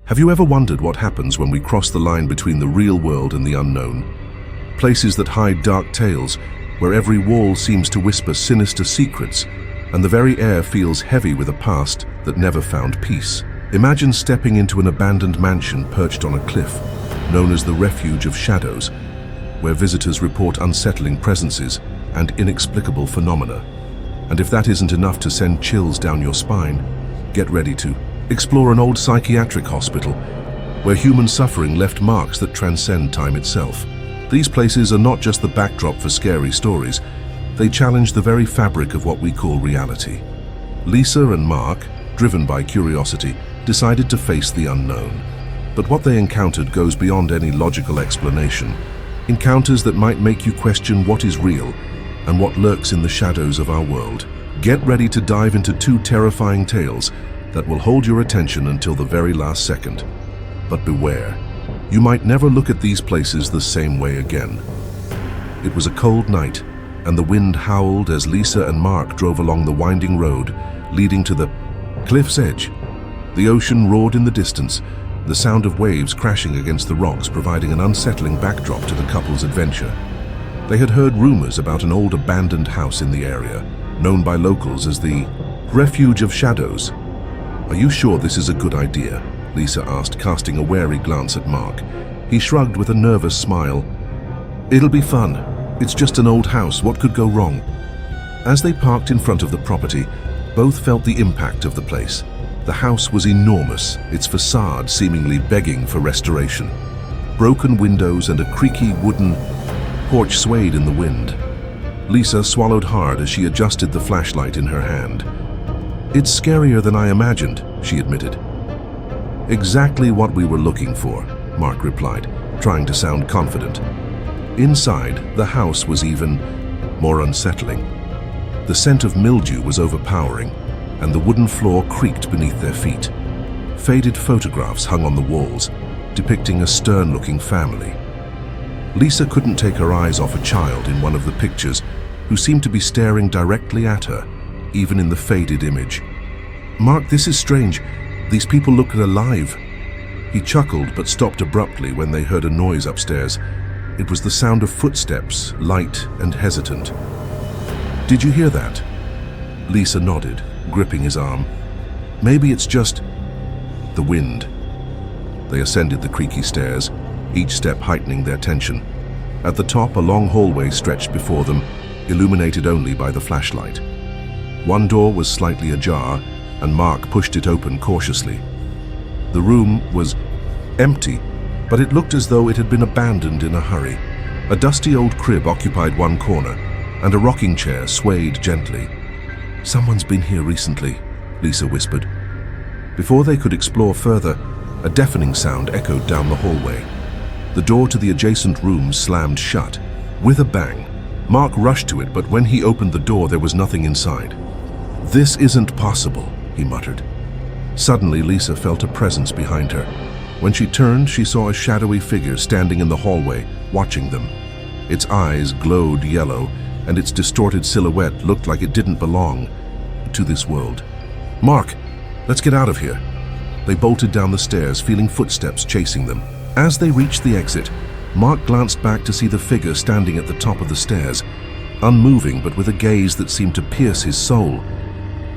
Have you ever wondered what happens when we cross the line between the real world and the unknown? Places that hide dark tales, where every wall seems to whisper sinister secrets, and the very air feels heavy with a past that never found peace. Imagine stepping into an abandoned mansion perched on a cliff, known as the Refuge of Shadows, where visitors report unsettling presences and inexplicable phenomena. And if that isn't enough to send chills down your spine, get ready to explore an old psychiatric hospital, where human suffering left marks that transcend time itself. These places are not just the backdrop for scary stories, they challenge the very fabric of what we call reality. Lisa and Mark, driven by curiosity, decided to face the unknown. But what they encountered goes beyond any logical explanation. Encounters that might make you question what is real and what lurks in the shadows of our world. Get ready to dive into two terrifying tales that will hold your attention until the very last second. But beware, you might never look at these places the same way again. It was a cold night, and the wind howled as Lisa and Mark drove along the winding road leading to the cliff's edge. The ocean roared in the distance, the sound of waves crashing against the rocks providing an unsettling backdrop to the couple's adventure. They had heard rumors about an old abandoned house in the area, known by locals as the Refuge of Shadows. "Are you sure this is a good idea?" Lisa asked, casting a wary glance at Mark. He shrugged with a nervous smile. "It'll be fun. It's just an old house. What could go wrong?" As they parked in front of the property, both felt the impact of the place. The house was enormous, its facade seemingly begging for restoration. Broken windows and a creaky wooden porch swayed in the wind. Lisa swallowed hard as she adjusted the flashlight in her hand. "It's scarier than I imagined," she admitted. "Exactly what we were looking for," Mark replied, trying to sound confident. Inside, the house was even more unsettling. The scent of mildew was overpowering, and the wooden floor creaked beneath their feet. Faded photographs hung on the walls, depicting a stern-looking family. Lisa couldn't take her eyes off a child in one of the pictures, who seemed to be staring directly at her, even in the faded image. "Mark, this is strange. These people look alive." He chuckled but stopped abruptly when they heard a noise upstairs. It was the sound of footsteps, light and hesitant. "Did you hear that?" Lisa nodded, gripping his arm. "Maybe it's just the wind." They ascended the creaky stairs, each step heightening their tension. At the top, a long hallway stretched before them, illuminated only by the flashlight. One door was slightly ajar, and Mark pushed it open cautiously. The room was empty, but it looked as though it had been abandoned in a hurry. A dusty old crib occupied one corner, and a rocking chair swayed gently. "Someone's been here recently," Lisa whispered. Before they could explore further, a deafening sound echoed down the hallway. The door to the adjacent room slammed shut. With a bang, Mark rushed to it, but when he opened the door, there was nothing inside. "This isn't possible," he muttered. Suddenly, Lisa felt a presence behind her. When she turned, she saw a shadowy figure standing in the hallway, watching them. Its eyes glowed yellow, and its distorted silhouette looked like it didn't belong to this world. "Mark, let's get out of here." They bolted down the stairs, feeling footsteps chasing them. As they reached the exit, Mark glanced back to see the figure standing at the top of the stairs, unmoving but with a gaze that seemed to pierce his soul.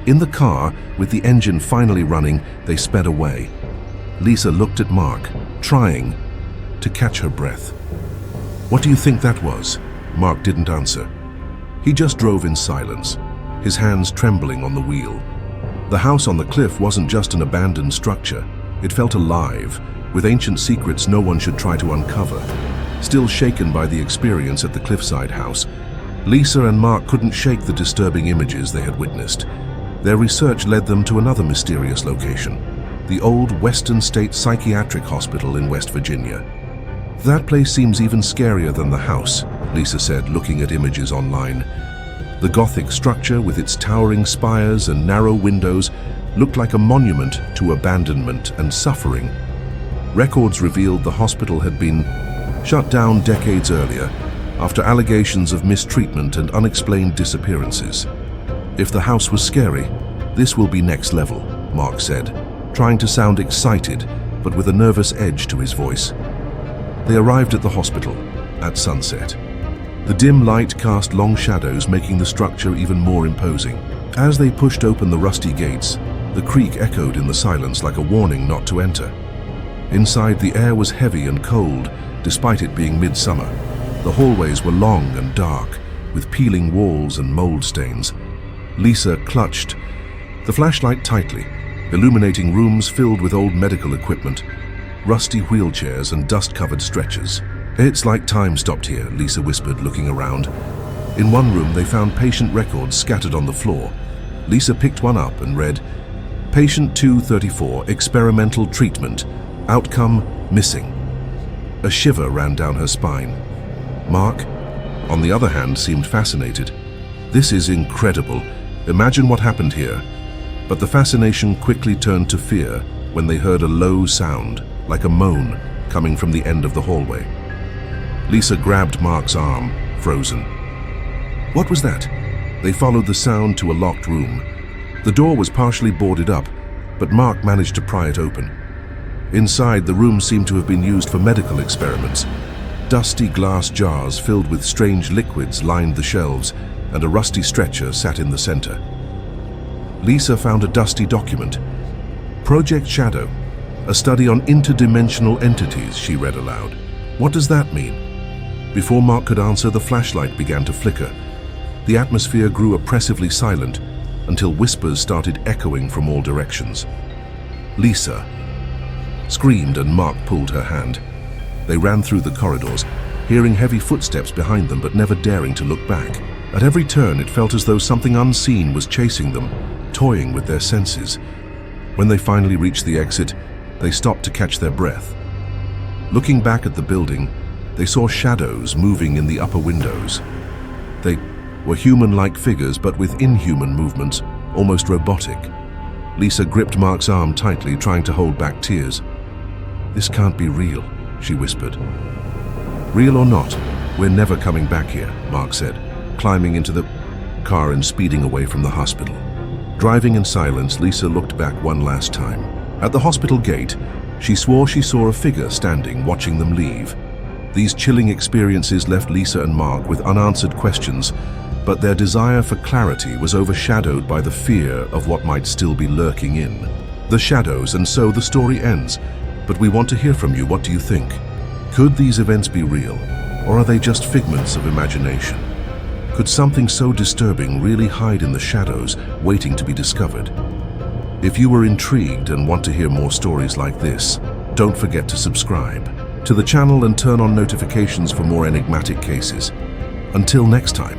In the car, with the engine finally running, they sped away. Lisa looked at Mark, trying to catch her breath. "What do you think that was?" Mark didn't answer. He just drove in silence, his hands trembling on the wheel. The house on the cliff wasn't just an abandoned structure. It felt alive, with ancient secrets no one should try to uncover. Still shaken by the experience at the cliffside house, Lisa and Mark couldn't shake the disturbing images they had witnessed. Their research led them to another mysterious location, the old Western State Psychiatric Hospital in West Virginia. "That place seems even scarier than the house," Lisa said, looking at images online. The Gothic structure, with its towering spires and narrow windows, looked like a monument to abandonment and suffering. Records revealed the hospital had been shut down decades earlier, after allegations of mistreatment and unexplained disappearances. "If the house was scary, this will be next level," Mark said, trying to sound excited, but with a nervous edge to his voice. They arrived at the hospital at sunset. The dim light cast long shadows, making the structure even more imposing. As they pushed open the rusty gates, the creak echoed in the silence like a warning not to enter. Inside, the air was heavy and cold, despite it being midsummer. The hallways were long and dark, with peeling walls and mold stains. Lisa clutched the flashlight tightly, illuminating rooms filled with old medical equipment, rusty wheelchairs and dust-covered stretchers. "It's like time stopped here," Lisa whispered, looking around. In one room, they found patient records scattered on the floor. Lisa picked one up and read, "Patient 234, experimental treatment. Outcome, missing." A shiver ran down her spine. Mark, on the other hand, seemed fascinated. "This is incredible. Imagine what happened here." But the fascination quickly turned to fear when they heard a low sound, like a moan, coming from the end of the hallway. Lisa grabbed Mark's arm, frozen. What was that? They followed the sound to a locked room. The door was partially boarded up, but Mark managed to pry it open. Inside, the room seemed to have been used for medical experiments. Dusty glass jars filled with strange liquids lined the shelves, and a rusty stretcher sat in the center. Lisa found a dusty document. "Project Shadow, a study on interdimensional entities," she read aloud. "What does that mean?" Before Mark could answer, the flashlight began to flicker. The atmosphere grew oppressively silent until whispers started echoing from all directions. Lisa screamed and Mark pulled her hand. They ran through the corridors, hearing heavy footsteps behind them but never daring to look back. At every turn, it felt as though something unseen was chasing them, toying with their senses. When they finally reached the exit, they stopped to catch their breath. Looking back at the building, they saw shadows moving in the upper windows. They were human-like figures, but with inhuman movements, almost robotic. Lisa gripped Mark's arm tightly, trying to hold back tears. "This can't be real," she whispered. "Real or not, we're never coming back here," Mark said, climbing into the car and speeding away from the hospital. Driving in silence, Lisa looked back one last time. At the hospital gate, she swore she saw a figure standing, watching them leave. These chilling experiences left Lisa and Mark with unanswered questions, but their desire for clarity was overshadowed by the fear of what might still be lurking in the shadows. And so the story ends. But we want to hear from you. What do you think? Could these events be real, or are they just figments of imagination? Could something so disturbing really hide in the shadows, waiting to be discovered? If you were intrigued and want to hear more stories like this, don't forget to subscribe to the channel and turn on notifications for more enigmatic cases. Until next time.